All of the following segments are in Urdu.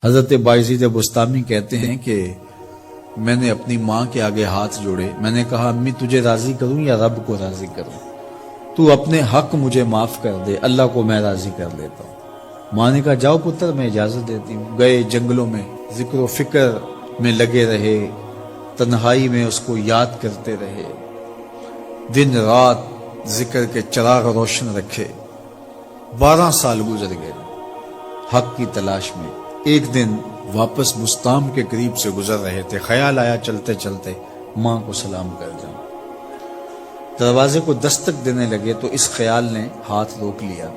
حضرت بایزید بستامی کہتے ہیں کہ میں نے اپنی ماں کے آگے ہاتھ جوڑے، میں نے کہا امی تجھے راضی کروں یا رب کو راضی کروں؟ تو اپنے حق مجھے معاف کر دے، اللہ کو میں راضی کر لیتا ہوں۔ ماں نے کہا جاؤ پتر میں اجازت دیتی ہوں۔ گئے جنگلوں میں ذکر و فکر میں لگے رہے، تنہائی میں اس کو یاد کرتے رہے، دن رات ذکر کے چراغ روشن رکھے۔ 12 سال گزر گئے حق کی تلاش میں۔ ایک دن واپس بستام کے قریب سے گزر رہے تھے، خیال آیا چلتے چلتے ماں کو سلام کر جاؤں۔ دروازے کو دستک دینے لگے تو اس خیال نے ہاتھ روک لیا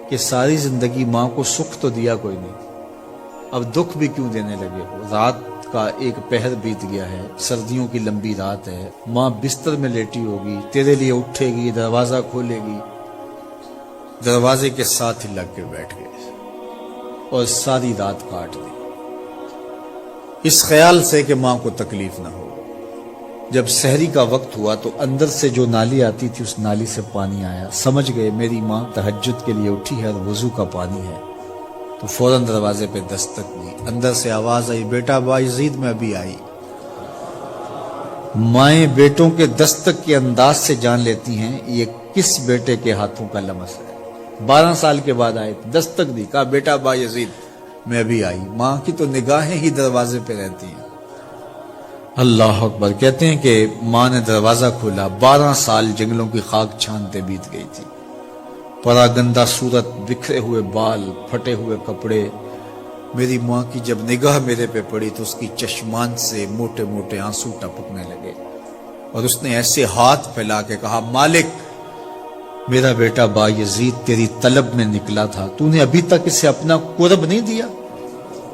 کہ ساری زندگی ماں کو سکھ تو دیا کوئی نہیں، اب دکھ بھی کیوں دینے لگے ہو؟ رات کا ایک پہر بیت گیا ہے، سردیوں کی لمبی رات ہے، ماں بستر میں لیٹی ہوگی، تیرے لیے اٹھے گی، دروازہ کھولے گی۔ دروازے کے ساتھ ہی لگ کے بیٹھ گئے اور ساری رات کاٹ دی، اس خیال سے کہ ماں کو تکلیف نہ ہو۔ جب سحری کا وقت ہوا تو اندر سے جو نالی آتی تھی اس نالی سے پانی آیا، سمجھ گئے میری ماں تہجد کے لیے اٹھی ہے اور وضو کا پانی ہے، تو فوراً دروازے پہ دستک دی۔ اندر سے آواز آئی بیٹا بایزید میں ابھی آئی۔ مائیں بیٹوں کے دستک کے انداز سے جان لیتی ہیں یہ کس بیٹے کے ہاتھوں کا لمس ہے۔ 12 سال کے بعد آئے، دستک دی، کہا بیٹا بایزید میں ابھی آئی۔ ماں کی تو نگاہیں ہی دروازے پہ رہتی ہیں۔ اللہ اکبر۔ کہتے ہیں کہ ماں نے دروازہ کھولا، 12 سال جنگلوں کی خاک چھانتے بیت گئی تھی، پراگندہ صورت، بکھرے ہوئے بال، پھٹے ہوئے کپڑے۔ میری ماں کی جب نگاہ میرے پہ پڑی تو اس کی چشمان سے موٹے موٹے آنسو ٹپکنے لگے، اور اس نے ایسے ہاتھ پھیلا کے کہا مالک میرا بیٹا بایزید تیری طلب میں نکلا تھا، تو نے ابھی تک اسے اپنا قرب نہیں دیا۔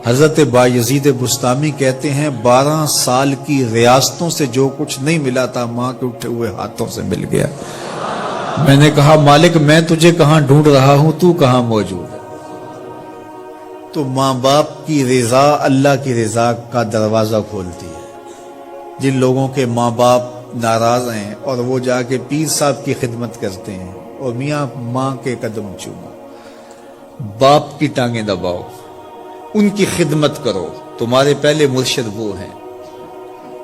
حضرت بایزید بستامی کہتے ہیں 12 سال کی ریاستوں سے جو کچھ نہیں ملا تھا ماں کے اٹھے ہوئے ہاتھوں سے مل گیا۔ میں نے کہا مالک میں تجھے کہاں ڈھونڈ رہا ہوں، تو کہاں موجود ہے؟ تو ماں باپ کی رضا اللہ کی رضا کا دروازہ کھولتی ہے۔ جن لوگوں کے ماں باپ ناراض ہیں اور وہ جا کے پیر صاحب کی خدمت کرتے ہیں اور میاں ماں کے قدم چومو، باپ کی ٹانگیں دباؤ، ان کی خدمت کرو، تمہارے پہلے مرشد وہ ہیں،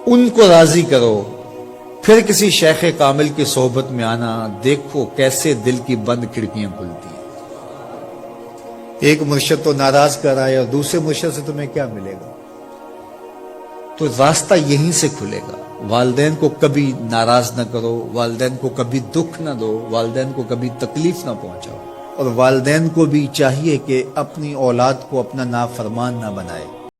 ان کو راضی کرو، پھر کسی شیخ کامل کی صحبت میں آنا، دیکھو کیسے دل کی بند کھڑکیاں کھلتی ہیں۔ ایک مرشد تو ناراض کر آئے اور دوسرے مرشد سے تمہیں کیا ملے گا؟ تو راستہ یہیں سے کھلے گا۔ والدین کو کبھی ناراض نہ کرو، والدین کو کبھی دکھ نہ دو، والدین کو کبھی تکلیف نہ پہنچاؤ، اور والدین کو بھی چاہیے کہ اپنی اولاد کو اپنا نافرمان نہ بنائے۔